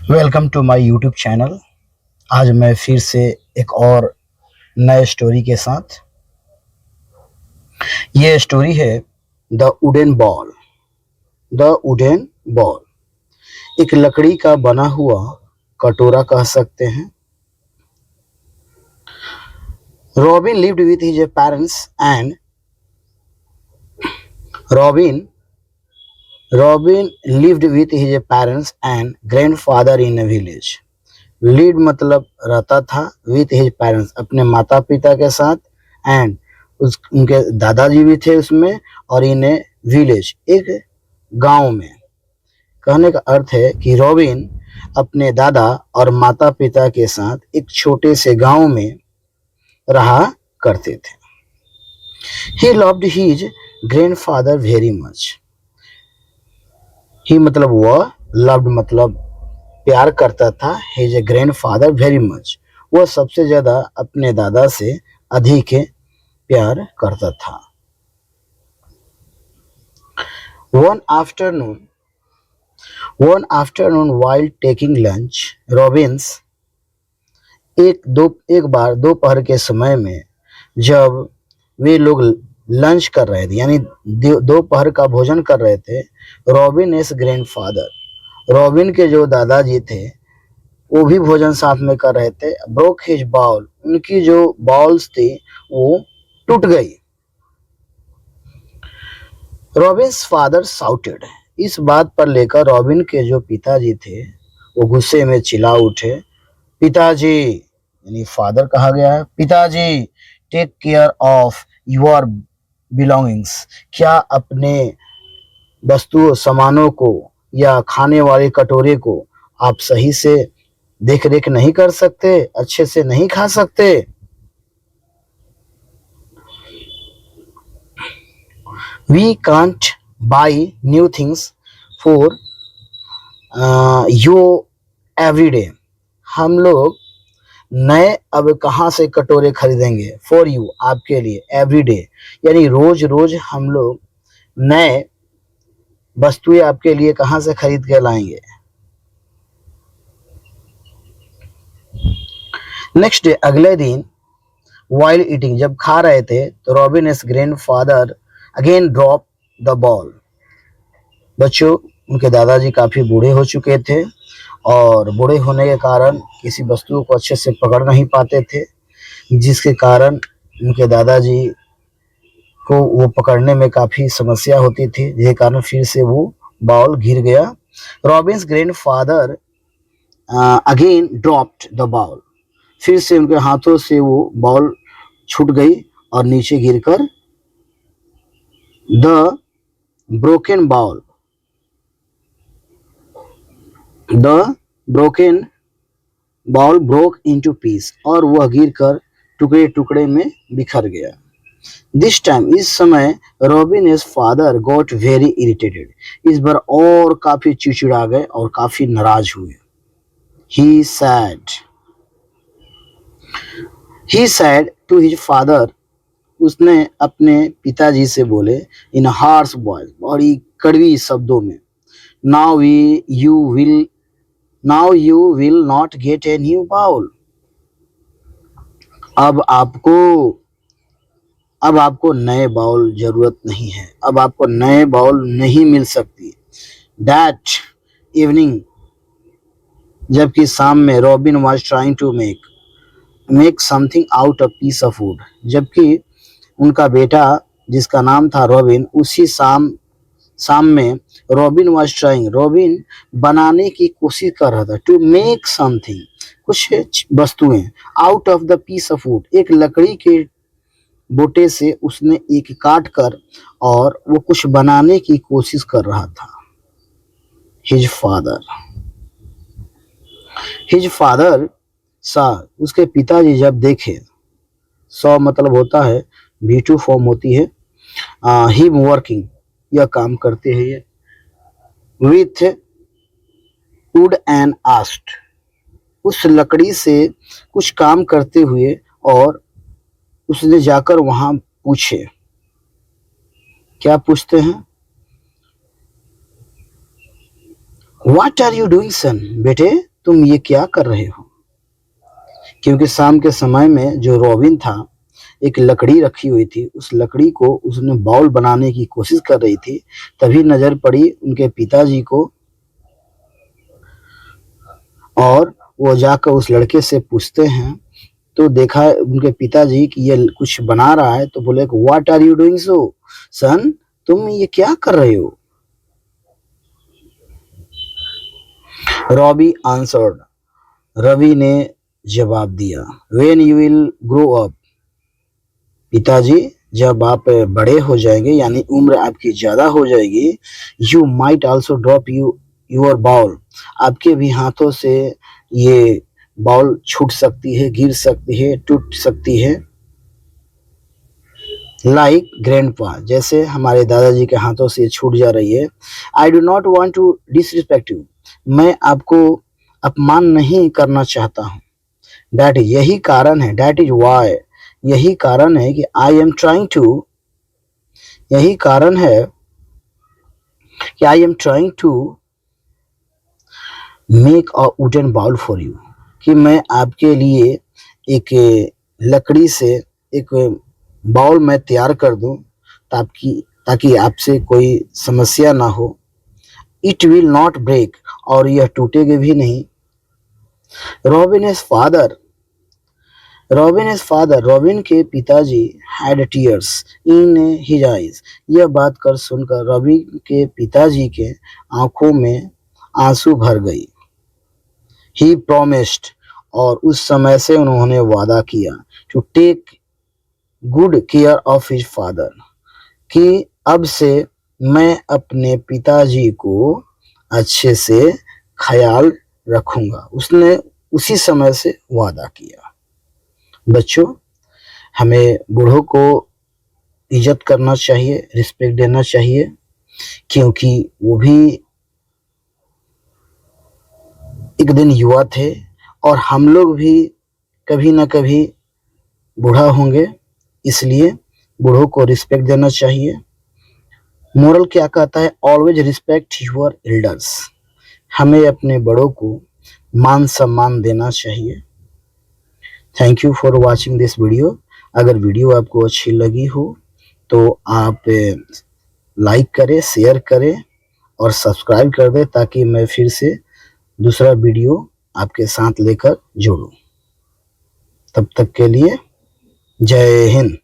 Welcome to my YouTube channel. आज मैं फिर से एक और नए स्टोरी के साथ। ये स्टोरी है the wooden ball. The wooden ball एक लकड़ी का बना हुआ कटोरा कह सकते हैं। Robin lived with his parents and robin robin lived with his parents and grandfather in a village. Lead मतलब रहता था, विथ हिज पेरेंट्स अपने माता पिता के साथ, एंड उनके दादाजी भी थे उसमें, और इन ए विलेज एक गांव में। कहने का अर्थ है कि रॉबिन अपने दादा और माता पिता के साथ एक छोटे से गांव में रहा करते थे। He loved his grandfather very much. He मतलब वह, लव्ड मतलब प्यार करता था, हिज ग्रैंडफादर वेरी मच वह सबसे ज्यादा अपने दादा से अधिक प्यार करता था। One afternoon while taking lunch, Robins एक बार दोपहर के समय में जब वे लोग लंच कर रहे थे, यानी दोपहर का भोजन कर रहे थे, रॉबिन एस ग्रैंडफादर रॉबिन के जो दादाजी थे वो भी भोजन साथ में कर रहे थे। ब्रोक हिज बाउल उनकी जो बाउल्स थी वो टूट गई। रॉबिन्स फादर साउटेड इस बात पर लेकर रॉबिन के जो पिताजी थे वो गुस्से में चिल्ला उठे। पिताजी, यानी फादर कहा गया है, पिताजी take care of your belongings. क्या अपने वस्तुओं सामानों को या खाने वाले कटोरे को आप सही से देख रेख नहीं कर सकते, अच्छे से नहीं खा सकते? We can't buy new things for you every day। हम लोग नए अब कहाँ से कटोरे खरीदेंगे? फॉर यू आपके लिए, एवरी डे यानी रोज रोज हम लोग नए वस्तुएं आपके लिए कहाँ से खरीद के लाएंगे? नेक्स्ट डे अगले दिन, वाइल ईटिंग जब खा रहे थे, तो robin S grandfather again drop the ball. बच्चों, उनके दादाजी काफी बूढ़े हो चुके थे और बूढ़े होने के कारण किसी वस्तु को अच्छे से पकड़ नहीं पाते थे, जिसके कारण उनके दादाजी को वो पकड़ने में काफी समस्या होती थी, जिसके कारण फिर से वो बॉल गिर गया। Robins grandfather again dropped the ball. फिर से उनके हाथों से वो बॉल छूट गई और नीचे गिरकर the broken bowl broke into piece और वह गिरकर टुकड़े टुकड़े में बिखर गया। दिस टाइम इस समय robin S father got very irritated. इस बार और काफी चिड़चिड़ा गए और काफी नाराज हुए। ही सैड टू हिज फादर उसने अपने पिताजी से बोले इन हार्श वॉइस, बड़ी कड़वी शब्दों में, now you will not get a new bowl. अब आपको नए बाउल जरूरत नहीं है, अब आपको नए बाउल नहीं मिल सकती। दैट इवनिंग जबकि शाम में, Robin was trying to make something out of piece of wood. जबकि उनका बेटा जिसका नाम था रॉबिन, उसी शाम में रॉबिन रॉबिन बनाने की कोशिश कर रहा था, टू मेक समथिंग कुछ वस्तुएं, out of the piece of wood एक लकड़ी के बोटे से उसने एक काट कर और वो कुछ बनाने की कोशिश कर रहा था। हिज फादर सा उसके पिताजी जब देखे, सौ मतलब होता है, V2 फॉर्म होती है, हिम वर्किंग यह काम करते हैं ये, विथ वुड एंड आस्ट उस लकड़ी से कुछ काम करते हुए, और उसने जाकर वहां पूछे, क्या पूछते हैं? व्हाट आर यू डूइंग सन? बेटे तुम ये क्या कर रहे हो? क्योंकि शाम के समय में जो रॉबिन था, एक लकड़ी रखी हुई थी, उस लकड़ी को उसने बाउल बनाने की कोशिश कर रही थी। तभी नजर पड़ी उनके पिताजी को, और वो जाकर उस लड़के से पूछते हैं, तो देखा उनके पिताजी कि ये कुछ बना रहा है, तो बोले what are you doing so son, तुम ये क्या कर रहे हो? रॉबी आंसर्ड, रवि ने जवाब दिया, when you will grow up, पिताजी जब आप बड़े हो जाएंगे, यानी उम्र आपकी ज्यादा हो जाएगी, you might also drop your bowl, आपके भी हाथों से ये बाउल छूट सकती है, गिर सकती है, टूट सकती है, लाइक ग्रैंडपा, जैसे हमारे दादाजी के हाथों से छूट जा रही है। I do not want to disrespect you, मैं आपको अपमान नहीं करना चाहता हूँ। दैट यही कारण है, दैट इज वाई, यही कारण है कि आई एम ट्राइंग टू, यही कारण है कि I am trying to make a wooden bowl for you, कि मैं आपके लिए एक लकड़ी से एक बाउल मैं तैयार कर दूं, ताकि आपसे कोई समस्या ना हो। इट विल नॉट ब्रेक, और यह टूटेगा भी नहीं। रॉबिन इज फादर, रॉबिन के पिताजी had tears in his eyes, यह बात कर सुनकर रॉबिन के पिताजी के आंखों में आंसू भर गई। ही प्रोमिस्ड, और उस समय से उन्होंने वादा किया, to take good care of his father, कि अब से मैं अपने पिताजी को अच्छे से ख्याल रखूंगा। उसने उसी समय से वादा किया। बच्चों, हमें बूढ़ों को इज्जत करना चाहिए, रिस्पेक्ट देना चाहिए, क्योंकि वो भी एक दिन युवा थे, और हम लोग भी कभी ना कभी बूढ़ा होंगे, इसलिए बूढ़ों को रिस्पेक्ट देना चाहिए। मोरल क्या कहता है? ऑलवेज रिस्पेक्ट योर एल्डर्स, हमें अपने बड़ों को मान सम्मान देना चाहिए। Thank you for watching this video. अगर वीडियो आपको अच्छी लगी हो तो आप लाइक करें, शेयर करें और सब्सक्राइब कर दें, ताकि मैं फिर से दूसरा वीडियो आपके साथ लेकर जुड़ूं। तब तक के लिए जय हिंद।